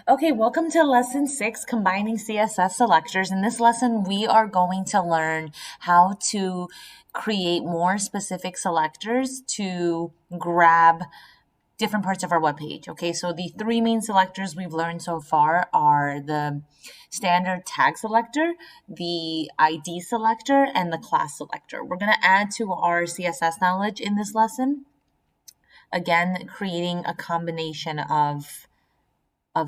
Okay, welcome to lesson 6, combining CSS selectors. In this lesson, we are going to learn how to create more specific selectors to grab different parts of our web page. Okay, so the three main selectors we've learned so far are the standard tag selector, the ID selector, and the class selector. We're going to add to our CSS knowledge in this lesson, again, creating a combination of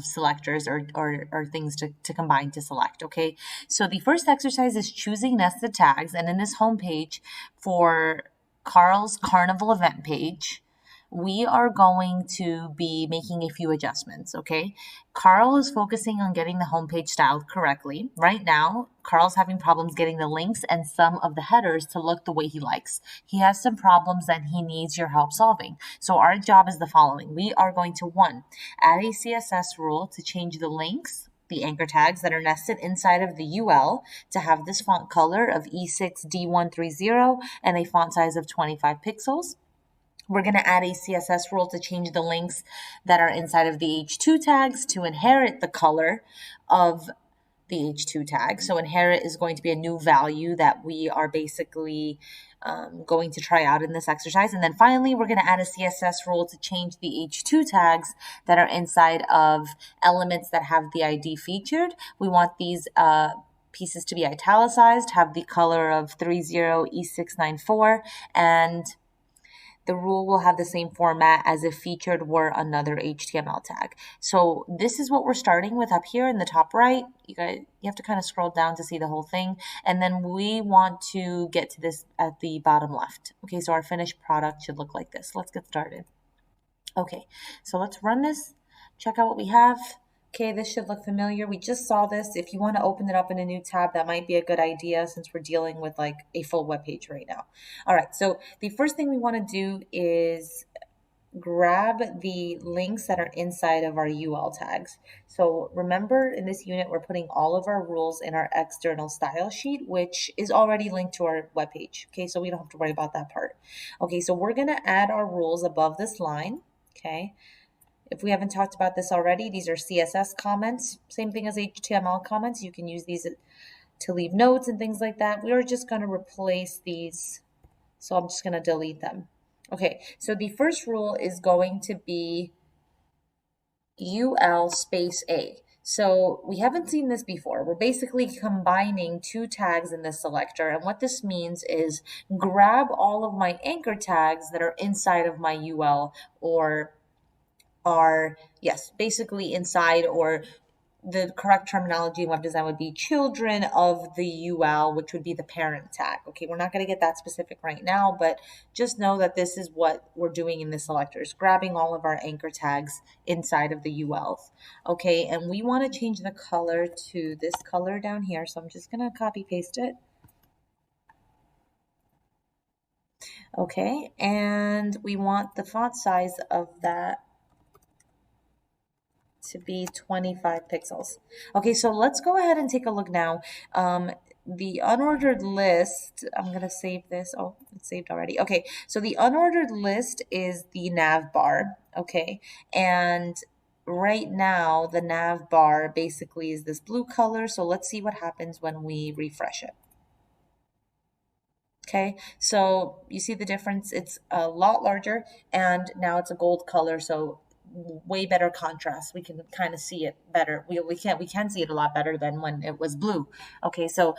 selectors or things to combine to select, okay? So the first exercise is choosing nested tags, and in this home page for Carl's Carnival event page, we are going to be making a few adjustments, okay? Carl is focusing on getting the homepage styled correctly. Right now, Carl's having problems getting the links and some of the headers to look the way he likes. He has some problems that he needs your help solving. So our job is the following. We are going to, one, add a CSS rule to change the links, the anchor tags that are nested inside of the UL to have this font color of E6D130 and a font size of 25 pixels. We're going to add a CSS rule to change the links that are inside of the H2 tags to inherit the color of the H2 tag. So inherit is going to be a new value that we are basically going to try out in this exercise. And then finally, we're going to add a CSS rule to change the H2 tags that are inside of elements that have the ID featured. We want these pieces to be italicized, have the color of 30E694, and the rule will have the same format as if featured were another HTML tag. So this is what we're starting with up here in the top right. You have to kind of scroll down to see the whole thing. And then we want to get to this at the bottom left. Okay, so our finished product should look like this. Let's get started. Okay, so let's run this, check out what we have. Okay, this should look familiar. We just saw this. If you want to open it up in a new tab, that might be a good idea since we're dealing with like a full web page right now. All right, so the first thing we want to do is grab the links that are inside of our UL tags. So remember, in this unit, we're putting all of our rules in our external style sheet, which is already linked to our web page. Okay, so we don't have to worry about that part. Okay, so we're going to add our rules above this line. Okay, if we haven't talked about this already, these are CSS comments, same thing as HTML comments. You can use these to leave notes and things like that. We are just going to replace these, so I'm just going to delete them. Okay, so the first rule is going to be UL space A. So we haven't seen this before. We're basically combining two tags in this selector. And what this means is grab all of my anchor tags that are inside of my UL or are, yes, basically inside, or the correct terminology in web design would be children of the UL, which would be the parent tag. Okay, we're not going to get that specific right now, but just know that this is what we're doing in the selectors, grabbing all of our anchor tags inside of the ULs. Okay, and we want to change the color to this color down here, so I'm just going to copy paste it. Okay, and we want the font size of that to be 25 pixels. Okay, so let's go ahead and take a look now. The unordered list, I'm going to save this. Oh, it's saved already. Okay, so the unordered list is the nav bar. Okay, and right now the nav bar basically is this blue color. So let's see what happens when we refresh it. Okay, so you see the difference. It's a lot larger, and now it's a gold color. So way better contrast. We can kind of see it better. We can see it a lot better than when it was blue. Okay, so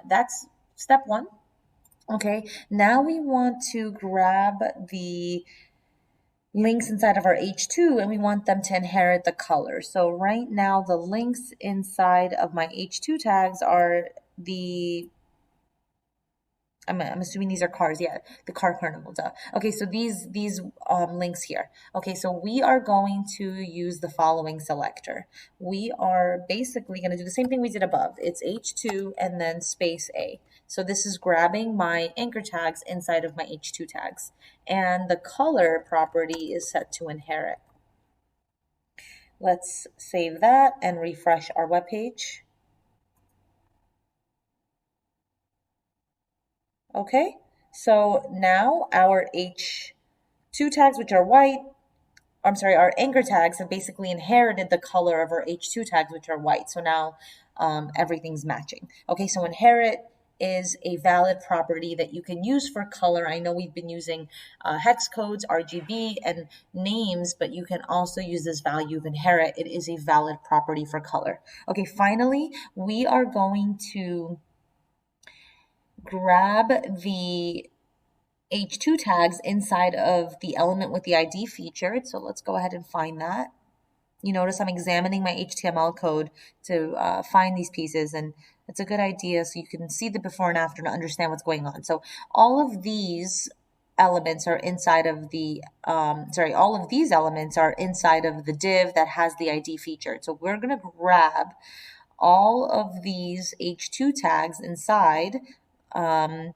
that's step one. Okay, now we want to grab the links inside of our H2 and we want them to inherit the color. So right now the links inside of my H2 tags are the I'm assuming these are cars. Yeah, the car carnival. Duh. Okay, so these links here. Okay, so we are going to use the following selector. We are basically going to do the same thing we did above. It's H2 and then space A. So this is grabbing my anchor tags inside of my H2 tags. And the color property is set to inherit. Let's save that and refresh our web page. Okay, so now our H H2 tags, which are white, our anchor tags have basically inherited the color of our H2 tags, which are white. So now everything's matching. Okay, so inherit is a valid property that you can use for color. I know we've been using hex codes, RGB, and names, but you can also use this value of inherit. It is a valid property for color. Okay, finally, we are going to grab the H2 tags inside of the element with the ID featured. So let's go ahead and find that. You notice I'm examining my HTML code to find these pieces, and it's a good idea so you can see the before and after to understand what's going on. So all of these elements are inside of the, all of these elements are inside of the div that has the ID featured. So we're going to grab all of these H2 tags inside, and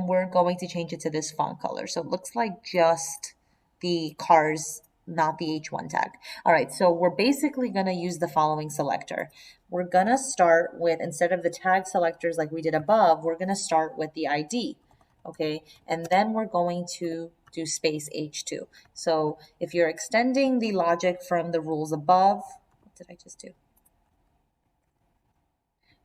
we're going to change it to this font color. So it looks like just the cars, not the H1 tag. All right, so we're basically going to use the following selector. We're going to start with, instead of the tag selectors like we did above, we're going to start with the ID, okay? And then we're going to do space H2. So if you're extending the logic from the rules above, what did I just do?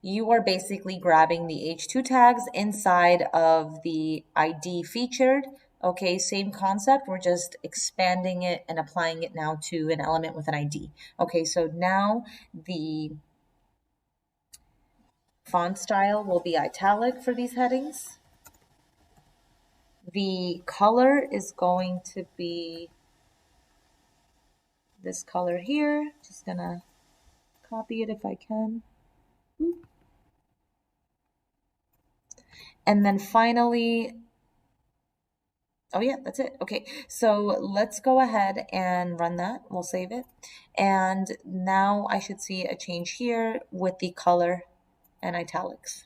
You are basically grabbing the H2 tags inside of the ID featured. Okay, same concept, we're just expanding it and applying it now to an element with an ID. Okay, so now the font style will be italic for these headings. The color is going to be this color here. Just gonna copy it if I can. And then finally, oh yeah, that's it. Okay, so let's go ahead and run that. We'll save it. And now I should see a change here with the color and italics.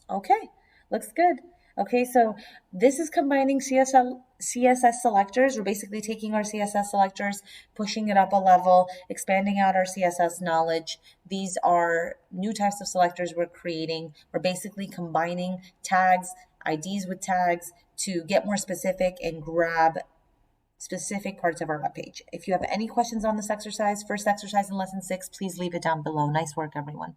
Okay, looks good. Okay, so this is combining CSS selectors. We're basically taking our CSS selectors, pushing it up a level, expanding out our CSS knowledge. These are new types of selectors we're creating. We're basically combining tags, IDs with tags to get more specific and grab specific parts of our web page. If you have any questions on this exercise, first exercise in lesson 6, please leave it down below. Nice work, everyone.